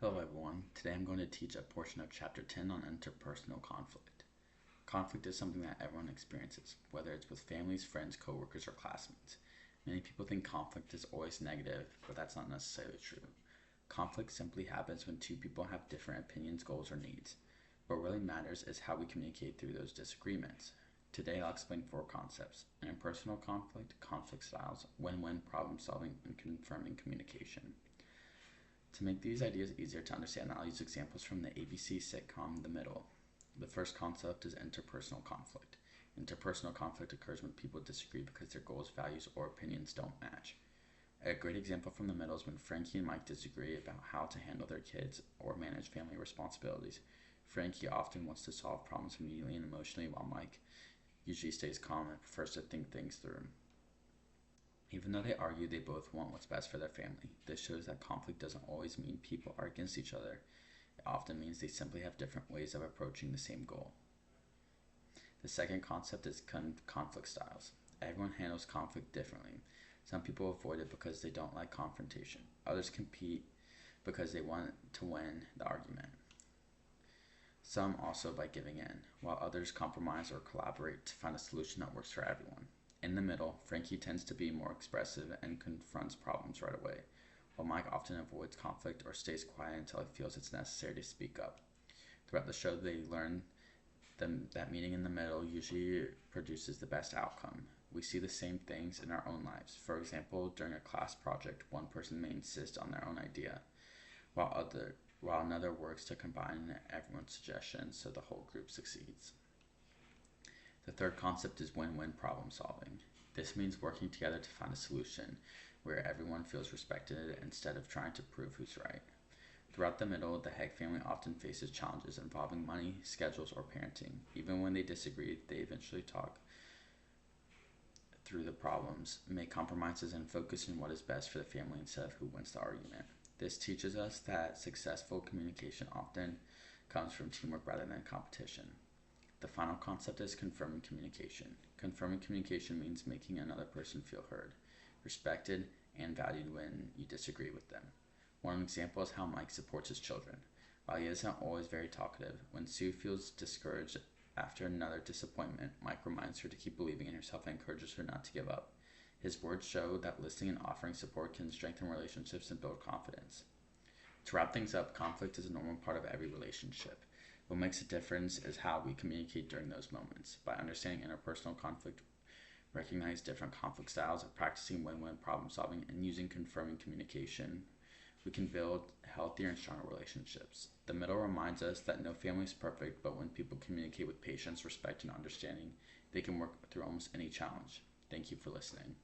Hello everyone, today I'm going to teach a portion of Chapter 10 on interpersonal conflict. Conflict is something that everyone experiences, whether it's with families, friends, coworkers, or classmates. Many people think conflict is always negative, but that's not necessarily true. Conflict simply happens when two people have different opinions, goals, or needs. What really matters is how we communicate through those disagreements. Today I'll explain four concepts: interpersonal conflict, conflict styles, win-win problem solving, and confirming communication. To make these ideas easier to understand, I'll use examples from the ABC sitcom The Middle. The first concept is interpersonal conflict. Interpersonal conflict occurs when people disagree because their goals, values, or opinions don't match. A great example from The Middle is when Frankie and Mike disagree about how to handle their kids or manage family responsibilities. Frankie often wants to solve problems immediately and emotionally, while Mike usually stays calm and prefers to think things through. Even though they argue, they both want what's best for their family. This shows that conflict doesn't always mean people are against each other. It often means they simply have different ways of approaching the same goal. The second concept is conflict styles. Everyone handles conflict differently. Some people avoid it because they don't like confrontation. Others compete because they want to win the argument. Some also by giving in, while others compromise or collaborate to find a solution that works for everyone. In the middle, Frankie tends to be more expressive and confronts problems right away, while Mike often avoids conflict or stays quiet until he feels it's necessary to speak up. Throughout the show, they learn that meeting in the middle usually produces the best outcome. We see the same things in our own lives. For example, during a class project, one person may insist on their own idea, while another works to combine everyone's suggestions so the whole group succeeds. The third concept is win-win problem solving. This means working together to find a solution where everyone feels respected instead of trying to prove who's right. Throughout the middle, the Heck family often faces challenges involving money, schedules, or parenting. Even when they disagree, they eventually talk through the problems, make compromises, and focus on what is best for the family instead of who wins the argument. This teaches us that successful communication often comes from teamwork rather than competition. The final concept is confirming communication. Confirming communication means making another person feel heard, respected, and valued when you disagree with them. One example is how Mike supports his children. While he isn't always very talkative, when Sue feels discouraged after another disappointment, Mike reminds her to keep believing in herself and encourages her not to give up. His words show that listening and offering support can strengthen relationships and build confidence. To wrap things up, conflict is a normal part of every relationship. What makes a difference is how we communicate during those moments. By understanding interpersonal conflict, recognize different conflict styles, and practicing win-win problem solving and using confirming communication, we can build healthier and stronger relationships. The middle reminds us that no family is perfect, but when people communicate with patience, respect, and understanding, they can work through almost any challenge. Thank you for listening.